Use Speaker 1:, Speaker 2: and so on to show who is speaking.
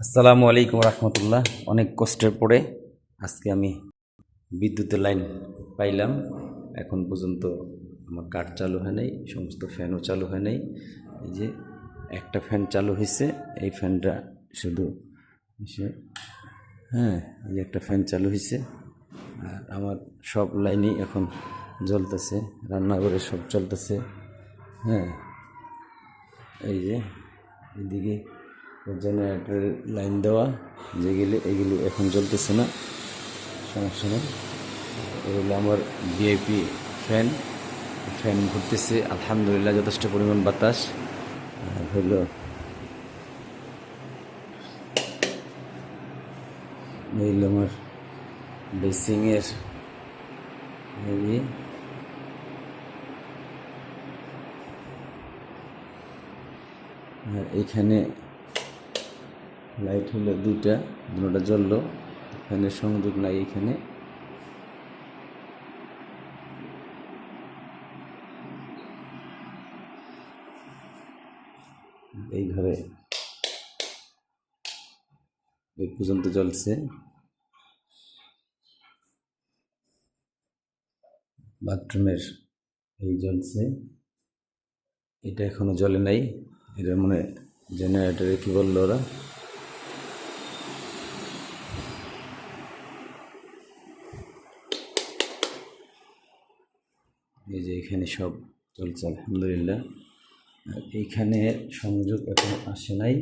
Speaker 1: আসসালামু আলাইকুম রহমতুল্লাহ। অনেক কষ্টের পরে আজকে আমি বিদ্যুতের লাইন পাইলাম। এখন পর্যন্ত আমার কাঠ চালু হয় নাই, সমস্ত ফ্যানও চালু হয় নাই। এই যে একটা ফ্যান চালু হয়েছে, এই ফ্যানটা শুধু হ্যাঁ, এই যে একটা ফ্যান চালু হয়েছে। আর আমার সব লাইনই এখন জ্বলতেছে, রান্নাঘরে সব চলতেছে। হ্যাঁ, এই যে এদিকে জেনারেটরের লাইন দেওয়া, যেগুলি এগুলি এখন চলতেছে না, সমস্যা নেই। এগুলো আমার ভিআইপি ফ্যান, ফ্যান ঘুরতেছে আলহামদুলিল্লাহ, যথেষ্ট পরিমাণ বাতাস। আর হলো এই আমার বেসিংয়ের এইখানে লাইট হলো দুটা জ্বললো, ফ্যানের সংযোগ নাই এখানে। এই ঘরে এই পর্যন্ত জ্বলছে। বাথরুমের এই জ্বলছে, এটা এখনো জ্বলে নাই। এটা মনে জেনারেটরে কি বললো ওরা, এই যে এখানে সব চলছে আলহামদুলিল্লাহ। আর এইখানে সংযোগ এখন আসে নাই।